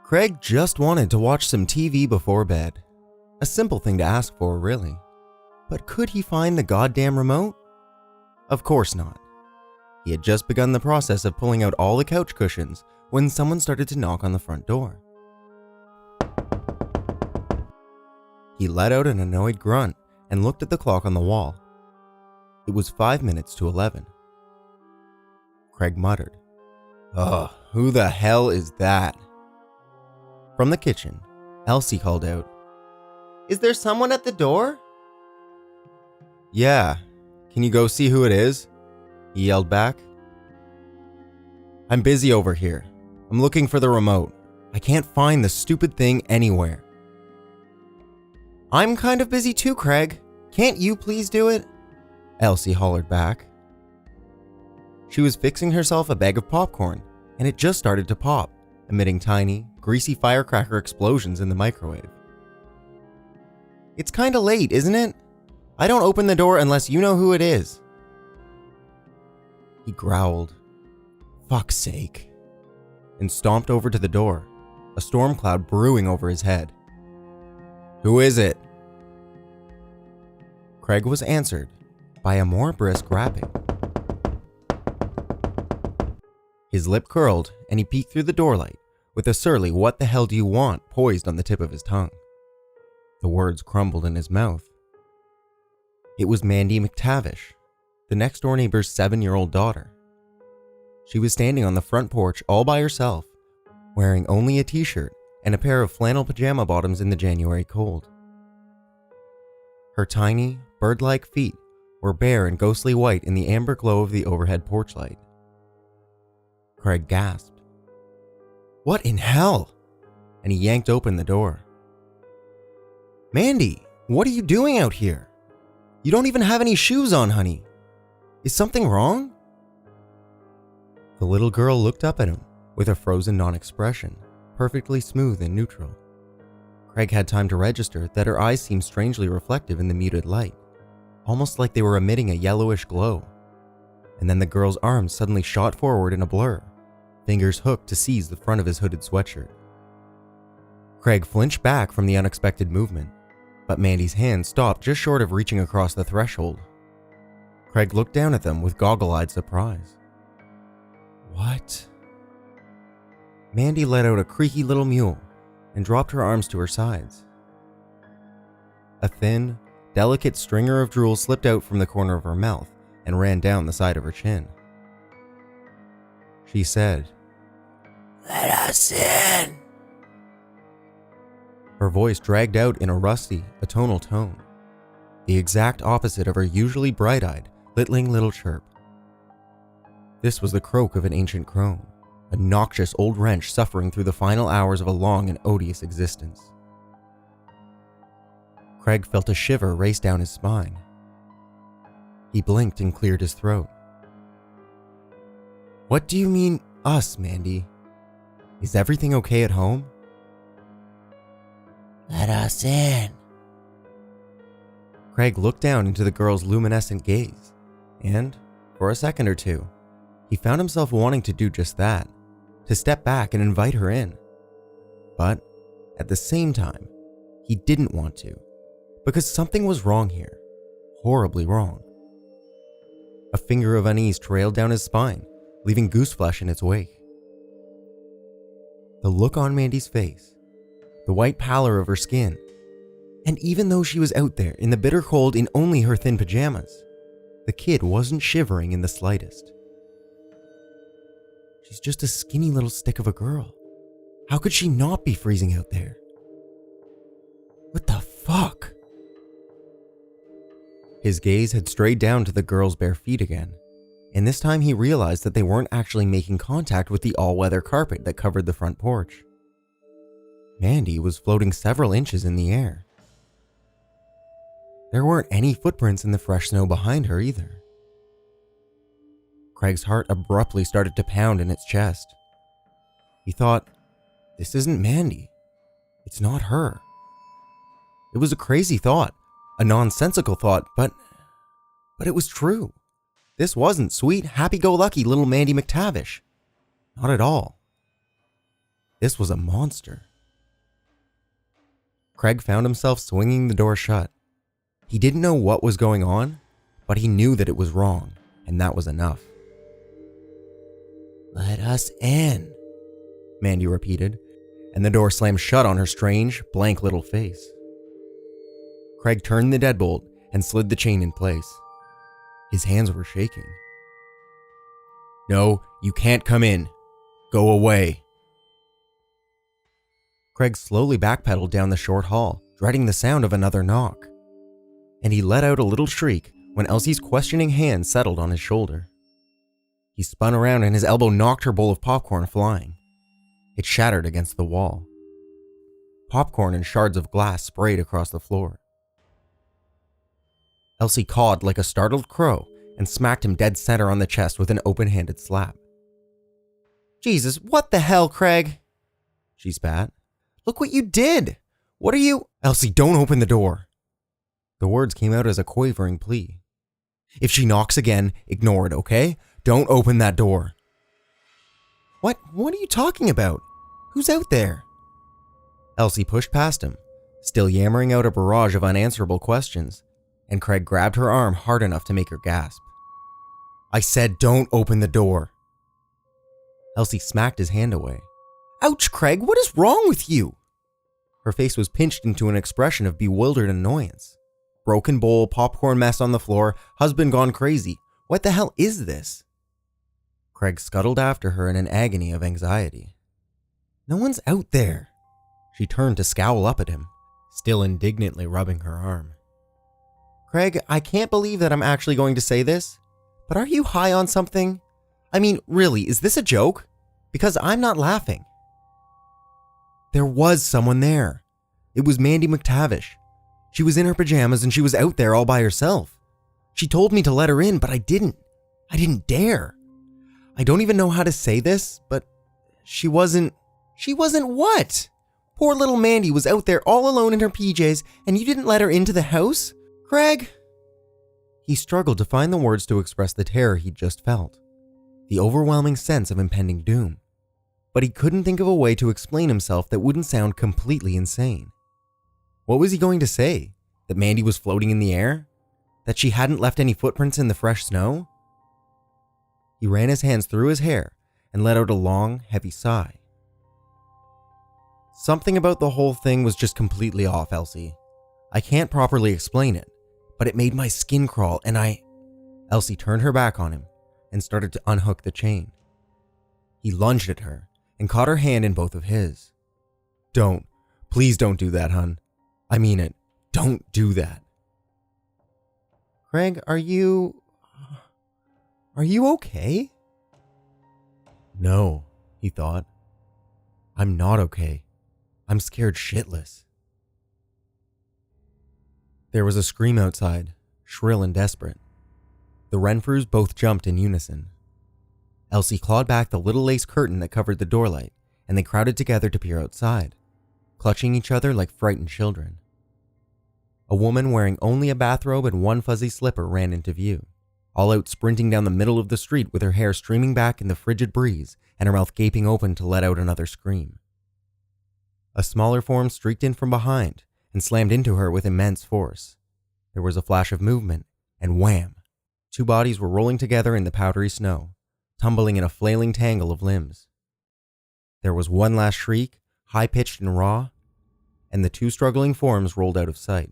Craig just wanted to watch some TV before bed. A simple thing to ask for, really. But could he find the goddamn remote? Of course not. He had just begun the process of pulling out all the couch cushions when someone started to knock on the front door. He let out an annoyed grunt and looked at the clock on the wall. It was 5 minutes to 11. Craig muttered, "Ugh, who the hell is that?" From the kitchen, Elsie called out, "Is there someone at the door?" "Yeah, can you go see who it is?" he yelled back. "I'm busy over here. I'm looking for the remote. I can't find the stupid thing anywhere." "I'm kind of busy too, Craig. Can't you please do it?" Elsie hollered back. She was fixing herself a bag of popcorn, and it just started to pop, emitting tiny, greasy firecracker explosions in the microwave. "It's kinda late, isn't it? I don't open the door unless you know who it is." He growled, "Fuck's sake," and stomped over to the door, a storm cloud brewing over his head. "Who is it?" Craig was answered by a more brisk rapping. His lip curled and he peeked through the doorlight with a surly "what the hell do you want" poised on the tip of his tongue. The words crumbled in his mouth. It was Mandy McTavish, the next door neighbor's 7-year-old daughter. She was standing on the front porch all by herself, wearing only a t-shirt and a pair of flannel pajama bottoms in the January cold. Her tiny, bird-like feet were bare and ghostly white in the amber glow of the overhead porch light. Craig gasped, "What in hell?" and he yanked open the door. "Mandy, what are you doing out here? You don't even have any shoes on, honey. Is something wrong?" The little girl looked up at him with a frozen non-expression, perfectly smooth and neutral. Craig had time to register that her eyes seemed strangely reflective in the muted light, almost like they were emitting a yellowish glow. And then the girl's arms suddenly shot forward in a blur, fingers hooked to seize the front of his hooded sweatshirt. Craig flinched back from the unexpected movement, but Mandy's hand stopped just short of reaching across the threshold. Craig looked down at them with goggle-eyed surprise. "What?" Mandy let out a creaky little mew and dropped her arms to her sides. A thin, delicate stringer of drool slipped out from the corner of her mouth and ran down the side of her chin. She said, "Let us in." Her voice dragged out in a rusty, atonal tone, the exact opposite of her usually bright-eyed, littling little chirp. This was the croak of an ancient crone, a noxious old wrench suffering through the final hours of a long and odious existence. Craig felt a shiver race down his spine. He blinked and cleared his throat. "What do you mean, us, Mandy? Is everything okay at home?" "Let us in." Craig looked down into the girl's luminescent gaze, and, for a second or two, he found himself wanting to do just that, to step back and invite her in. But, at the same time, he didn't want to, because something was wrong here, horribly wrong. A finger of unease trailed down his spine, leaving gooseflesh in its wake. The look on Mandy's face, the white pallor of her skin, and even though she was out there in the bitter cold in only her thin pajamas, the kid wasn't shivering in the slightest. She's just a skinny little stick of a girl. How could she not be freezing out there? What the fuck? His gaze had strayed down to the girl's bare feet again, and this time he realized that they weren't actually making contact with the all-weather carpet that covered the front porch. Mandy was floating several inches in the air. There weren't any footprints in the fresh snow behind her either. Craig's heart abruptly started to pound in its chest. He thought, this isn't Mandy. It's not her. It was a crazy thought, a nonsensical thought, but it was true. This wasn't sweet, happy-go-lucky little Mandy McTavish. Not at all. This was a monster. Craig found himself swinging the door shut. He didn't know what was going on, but he knew that it was wrong, and that was enough. "Let us in," Mandy repeated, and the door slammed shut on her strange, blank little face. Craig turned the deadbolt and slid the chain in place. His hands were shaking. "No, you can't come in. Go away." Craig slowly backpedaled down the short hall, dreading the sound of another knock. And he let out a little shriek when Elsie's questioning hand settled on his shoulder. He spun around and his elbow knocked her bowl of popcorn flying. It shattered against the wall. Popcorn and shards of glass sprayed across the floor. Elsie cawed like a startled crow and smacked him dead center on the chest with an open-handed slap. "Jesus, what the hell, Craig?" she spat. "Look what you did! What are you—" "Elsie, don't open the door." The words came out as a quavering plea. "If she knocks again, ignore it, okay? Don't open that door." What are you talking about? Who's out there?" Elsie pushed past him, still yammering out a barrage of unanswerable questions, and Craig grabbed her arm hard enough to make her gasp. "I said don't open the door." Elsie smacked his hand away. "Ouch, Craig, what is wrong with you?" Her face was pinched into an expression of bewildered annoyance. Broken bowl, popcorn mess on the floor, husband gone crazy. What the hell is this? Craig scuttled after her in an agony of anxiety. "No one's out there." She turned to scowl up at him, still indignantly rubbing her arm. "Craig, I can't believe that I'm actually going to say this, but are you high on something? I mean, really, is this a joke? Because I'm not laughing." There was someone there. It was Mandy McTavish. She was in her pajamas and she was out there all by herself. She told me to let her in, but I didn't. I didn't dare. I don't even know how to say this, but she wasn't what? Poor little Mandy was out there all alone in her PJs and you didn't let her into the house? Craig? He struggled to find the words to express the terror he'd just felt, the overwhelming sense of impending doom. But he couldn't think of a way to explain himself that wouldn't sound completely insane. What was he going to say? That Mandy was floating in the air? That she hadn't left any footprints in the fresh snow? He ran his hands through his hair and let out a long, heavy sigh. Something about the whole thing was just completely off, Elsie. I can't properly explain it, but it made my skin crawl and Elsie turned her back on him and started to unhook the chain. He lunged at her and caught her hand in both of his. Please don't do that, hun. I mean it. Don't do that. Craig, are you okay? No, he thought. I'm not okay. I'm scared shitless. There was a scream outside, shrill and desperate. The Renfrews both jumped in unison. Elsie clawed back the little lace curtain that covered the doorlight, and they crowded together to peer outside, clutching each other like frightened children. A woman wearing only a bathrobe and one fuzzy slipper ran into view, all out sprinting down the middle of the street with her hair streaming back in the frigid breeze and her mouth gaping open to let out another scream. A smaller form streaked in from behind and slammed into her with immense force. There was a flash of movement, and wham! Two bodies were rolling together in the powdery snow, tumbling in a flailing tangle of limbs. There was one last shriek, high-pitched and raw, and the two struggling forms rolled out of sight.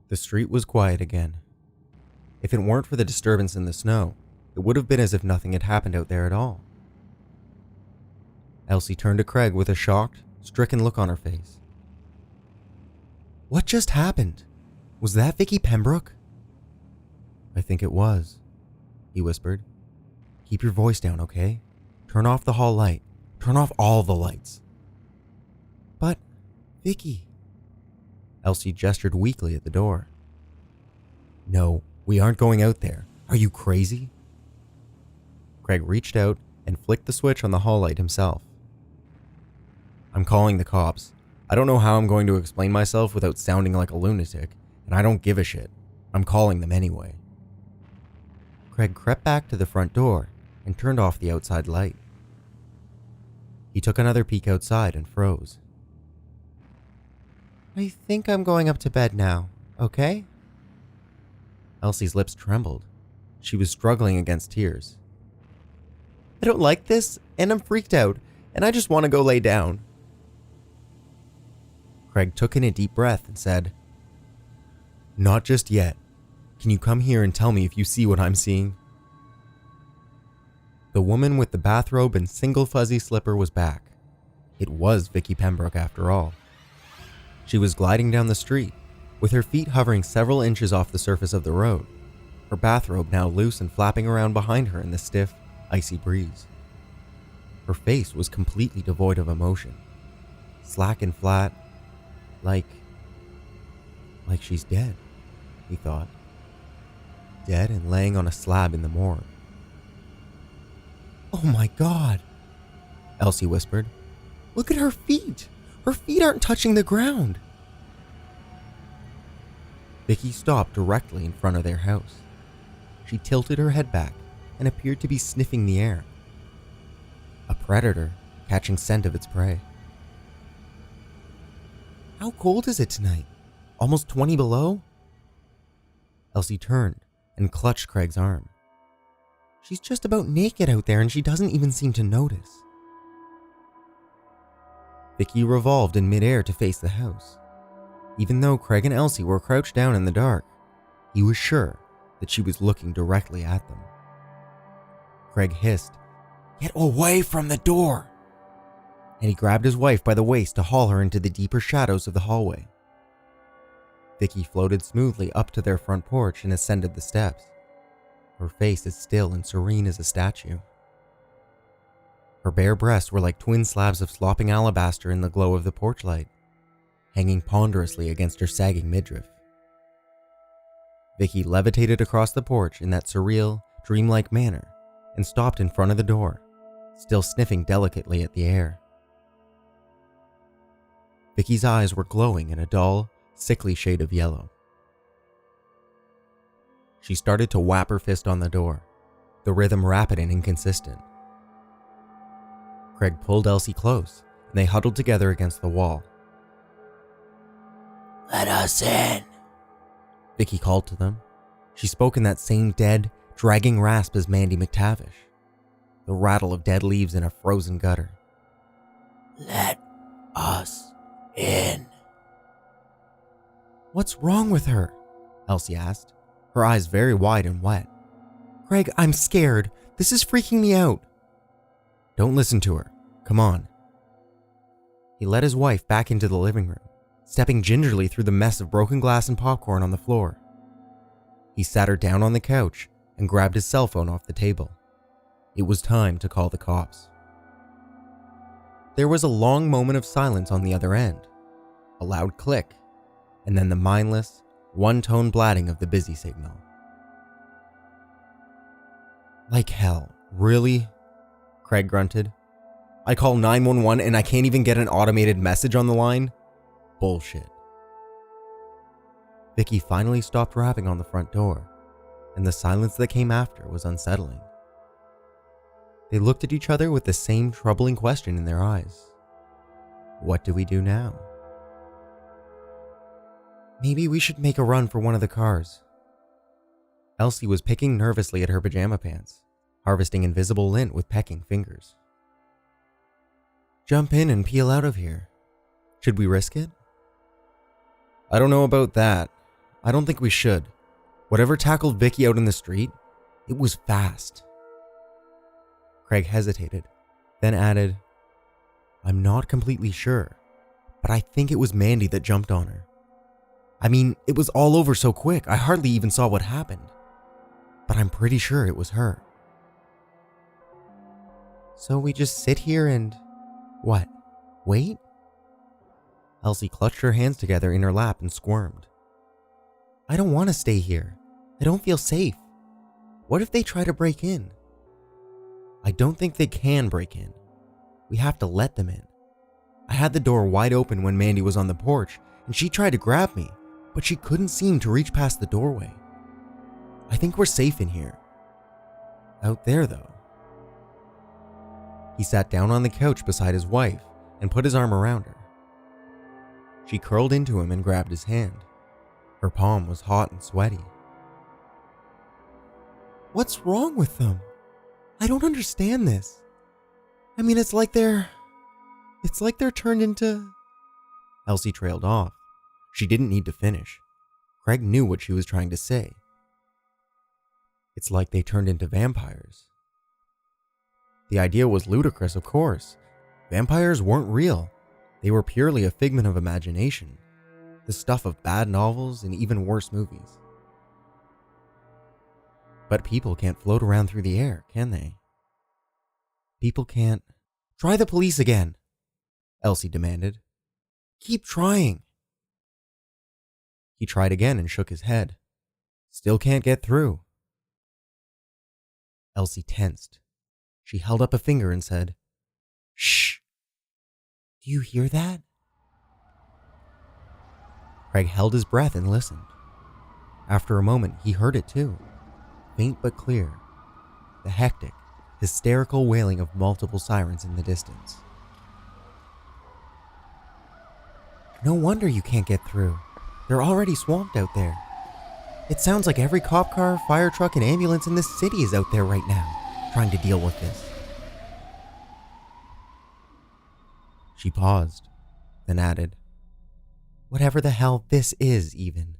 The street was quiet again. If it weren't for the disturbance in the snow, it would have been as if nothing had happened out there at all. Elsie turned to Craig with a shocked, stricken look on her face. What just happened? Was that Vicky Pembroke? I think it was, he whispered. Keep your voice down, okay? Turn off the hall light. Turn off all the lights. But, Vicky... Elsie gestured weakly at the door. No, we aren't going out there. Are you crazy? Craig reached out and flicked the switch on the hall light himself. I'm calling the cops. I don't know how I'm going to explain myself without sounding like a lunatic, and I don't give a shit. I'm calling them anyway. Craig crept back to the front door and turned off the outside light. He took another peek outside and froze. I think I'm going up to bed now, okay? Elsie's lips trembled. She was struggling against tears. I don't like this, and I'm freaked out, and I just want to go lay down. Craig took in a deep breath and said, Not just yet. Can you come here and tell me if you see what I'm seeing? The woman with the bathrobe and single fuzzy slipper was back. It was Vicky Pembroke after all. She was gliding down the street, with her feet hovering several inches off the surface of the road, her bathrobe now loose and flapping around behind her in the stiff, icy breeze. Her face was completely devoid of emotion, slack and flat, like she's dead, he thought. Dead and laying on a slab in the morgue. Oh my God, Elsie whispered. Look at her feet. Her feet aren't touching the ground. Vicky stopped directly in front of their house. She tilted her head back and appeared to be sniffing the air. A predator catching scent of its prey. How cold is it tonight? Almost 20 below? Elsie turned and clutched Craig's arm. She's just about naked out there and she doesn't even seem to notice. Vicky revolved in midair to face the house. Even though Craig and Elsie were crouched down in the dark, he was sure that she was looking directly at them. Craig hissed, Get away from the door! And he grabbed his wife by the waist to haul her into the deeper shadows of the hallway. Vicky floated smoothly up to their front porch and ascended the steps. Her face as still and serene as a statue. Her bare breasts were like twin slabs of slopping alabaster in the glow of the porch light, hanging ponderously against her sagging midriff. Vicky levitated across the porch in that surreal, dreamlike manner and stopped in front of the door, still sniffing delicately at the air. Vicky's eyes were glowing in a dull, sickly shade of yellow. She started to whap her fist on the door, the rhythm rapid and inconsistent. Craig pulled Elsie close, and they huddled together against the wall. Let us in, Vicky called to them. She spoke in that same dead, dragging rasp as Mandy McTavish, the rattle of dead leaves in a frozen gutter. Let us in. What's wrong with her? Elsie asked, her eyes very wide and wet. Craig, I'm scared. This is freaking me out. Don't listen to her. Come on. He led his wife back into the living room, stepping gingerly through the mess of broken glass and popcorn on the floor. He sat her down on the couch and grabbed his cell phone off the table. It was time to call the cops. There was a long moment of silence on the other end, a loud click, and then the mindless, one-tone blatting of the busy signal. Like hell, really? Craig grunted. I call 911 and I can't even get an automated message on the line? Bullshit. Vicky finally stopped rapping on the front door, and the silence that came after was unsettling. They looked at each other with the same troubling question in their eyes. What do we do now? Maybe we should make a run for one of the cars. Elsie was picking nervously at her pajama pants, harvesting invisible lint with pecking fingers. Jump in and peel out of here. Should we risk it? I don't know about that. I don't think we should. Whatever tackled Vicky out in the street, it was fast. Craig hesitated, then added, I'm not completely sure, but I think it was Mandy that jumped on her. I mean, it was all over so quick, I hardly even saw what happened. But I'm pretty sure it was her. So we just sit here and... what? Wait? Elsie clutched her hands together in her lap and squirmed. I don't want to stay here. I don't feel safe. What if they try to break in? I don't think they can break in. We have to let them in. I had the door wide open when Mandy was on the porch, and she tried to grab me, but she couldn't seem to reach past the doorway. I think we're safe in here. Out there, though, He sat down on the couch beside his wife and put his arm around her. She curled into him and grabbed his hand. Her palm was hot and sweaty. "What's wrong with them? I don't understand this. I mean, it's like they're turned into..." Elsie trailed off. She didn't need to finish. Craig knew what she was trying to say. It's like they turned into vampires. The idea was ludicrous, of course. Vampires weren't real. They were purely a figment of imagination, the stuff of bad novels and even worse movies. But people can't float around through the air, can they? People can't... "Try the police again," Elsie demanded. "Keep trying." He tried again and shook his head. "Still can't get through." Elsie tensed. She held up a finger and said, "Shh. Do you hear that?" Craig held his breath and listened. After a moment, he heard it too, faint but clear, the hectic, hysterical wailing of multiple sirens in the distance. "No wonder you can't get through. They're already swamped out there. It sounds like every cop car, fire truck, and ambulance in this city is out there right now, trying to deal with this." She paused, then added, "Whatever the hell this is, even,"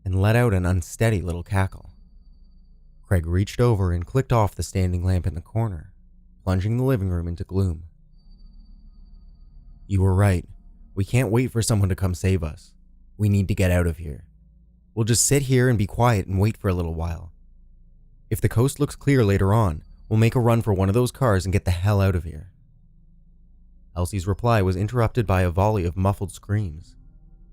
and let out an unsteady little cackle. Craig reached over and clicked off the standing lamp in the corner, plunging the living room into gloom. "You were right. We can't wait for someone to come save us. We need to get out of here. We'll just sit here and be quiet and wait for a little while. If the coast looks clear later on, we'll make a run for one of those cars and get the hell out of here." Elsie's reply was interrupted by a volley of muffled screams.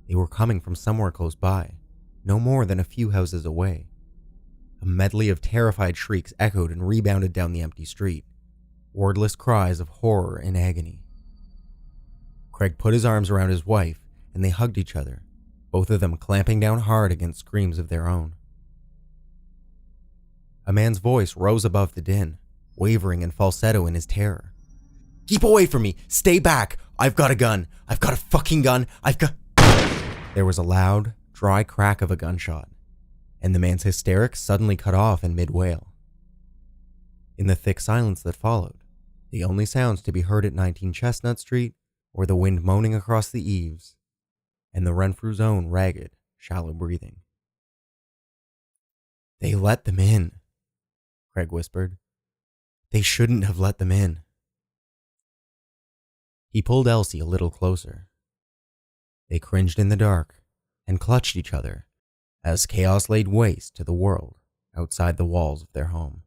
They were coming from somewhere close by, no more than a few houses away. A medley of terrified shrieks echoed and rebounded down the empty street, wordless cries of horror and agony. Craig put his arms around his wife, and they hugged each other, both of them clamping down hard against screams of their own. A man's voice rose above the din, wavering and falsetto in his terror. "Keep away from me! Stay back! I've got a gun! I've got a fucking gun! I've got..." There was a loud, dry crack of a gunshot, and the man's hysterics suddenly cut off in mid-wail. In the thick silence that followed, the only sounds to be heard at 19 Chestnut Street were the wind moaning across the eaves and the Renfrew's own ragged, shallow breathing. "They let them in," Craig whispered. "They shouldn't have let them in." He pulled Elsie a little closer. They cringed in the dark and clutched each other as chaos laid waste to the world outside the walls of their home.